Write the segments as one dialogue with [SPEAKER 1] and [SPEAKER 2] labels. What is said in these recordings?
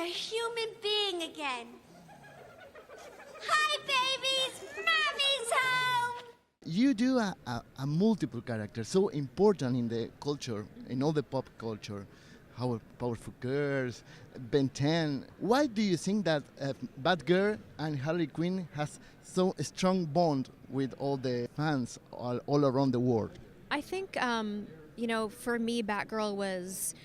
[SPEAKER 1] human being again. Hi, babies! Mommy's home!
[SPEAKER 2] You do a multiple character, so important in the culture, in all the pop culture. How Powerful Girls, Ben 10. Why do you think that Batgirl and Harley Quinn has so a strong bond with all the fans all around the world?
[SPEAKER 3] I think, for me, Batgirl was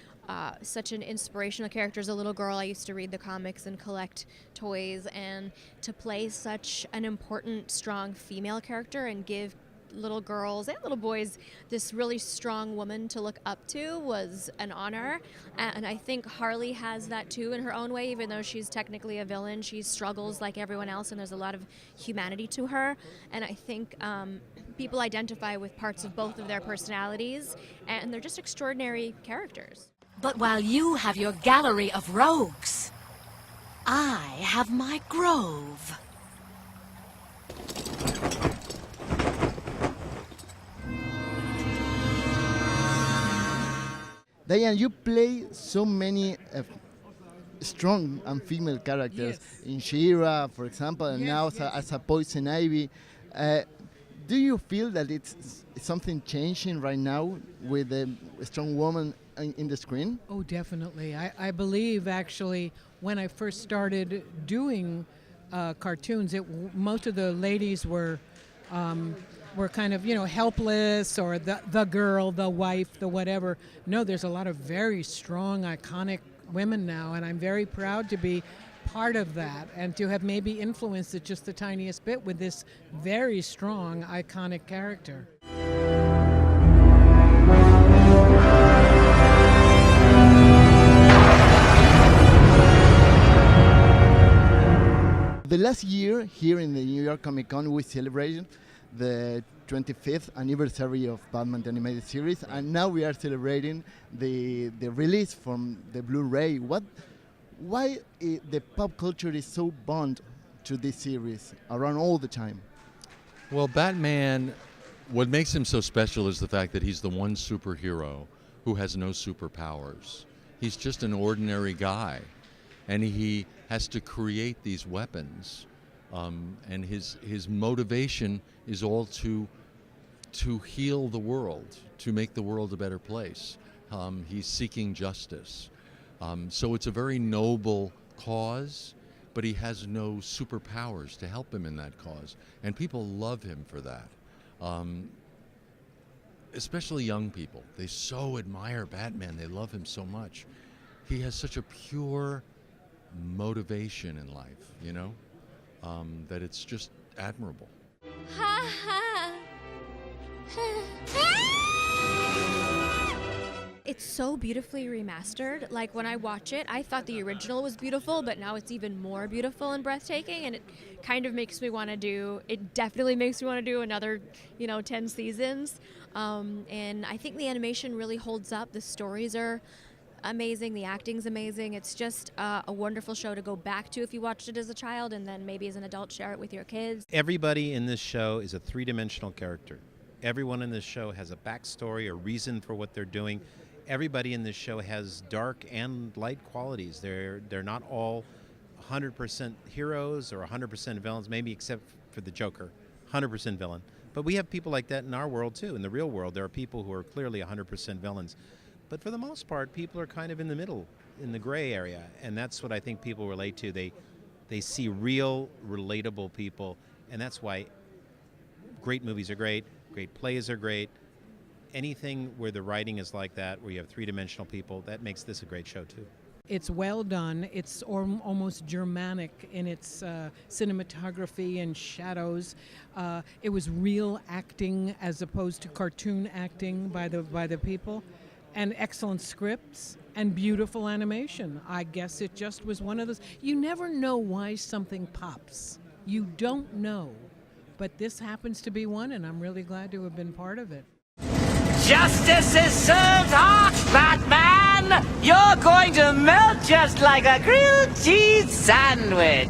[SPEAKER 3] such an inspirational character. As a little girl, I used to read the comics and collect toys, and to play such an important, strong female character and give little girls and little boys this really strong woman to look up to was an honor. And I think Harley has that too in her own way. Even though she's technically a villain, she struggles like everyone else, and there's a lot of humanity to her. And I think people identify with parts of both of their personalities, and they're just extraordinary characters.
[SPEAKER 4] But while you have your gallery of rogues, I have my grove.
[SPEAKER 2] Diane, you play so many strong and female characters in She-Ra, for example, and now as a Poison Ivy. Do you feel that it's something changing right now with a strong woman in the screen?
[SPEAKER 5] Oh, definitely. I believe, actually, when I first started doing cartoons, most of the ladies were kind of, helpless, or the girl, the wife, the whatever. No, there's a lot of very strong, iconic women now, and I'm very proud to be part of that and to have maybe influenced it just the tiniest bit with this very strong, iconic character.
[SPEAKER 2] The last year, here in the New York Comic Con, we celebrated the 25th anniversary of Batman the Animated Series, and now we are celebrating the release from the Blu-ray. Why the pop culture is so bound to this series around all the time?
[SPEAKER 6] Well, Batman, what makes him so special is the fact that he's the one superhero who has no superpowers. He's just an ordinary guy, and he has to create these weapons. And his motivation is all to heal the world, to make the world a better place. He's seeking justice. So it's a very noble cause, but he has no superpowers to help him in that cause. And people love him for that. Especially young people. They so admire Batman. They love him so much. He has such a pure motivation in life, that it's just admirable.
[SPEAKER 1] Ha ha!
[SPEAKER 3] It's so beautifully remastered. Like, when I watch it, I thought the original was beautiful, but now it's even more beautiful and breathtaking, and it kind of makes me want to do, it definitely makes me want to do another, 10 seasons. And I think the animation really holds up. The stories are amazing, the acting's amazing. It's just a wonderful show to go back to if you watched it as a child, and then maybe as an adult share it with your kids.
[SPEAKER 7] Everybody in this show is a three-dimensional character. Everyone in this show has a backstory, a reason for what they're doing. Everybody in this show has dark and light qualities. They're not all 100% heroes or 100% villains, maybe except for the Joker, 100% villain. But we have people like that in our world too. In the real world, there are people who are clearly 100% villains. But for the most part, people are kind of in the middle, in the gray area, and that's what I think people relate to. They see real, relatable people, and that's why great movies are great plays are great. Anything where the writing is like that, where you have three-dimensional people, that makes this a great show too.
[SPEAKER 5] It's well done. It's almost Germanic in its cinematography and shadows. It was real acting as opposed to cartoon acting by the people. And excellent scripts and beautiful animation. I guess it just was one of those. You never know why something pops. You don't know. But this happens to be one, and I'm really glad to have been part of it.
[SPEAKER 8] Justice is served hot, Batman! You're going to melt just like a grilled cheese sandwich!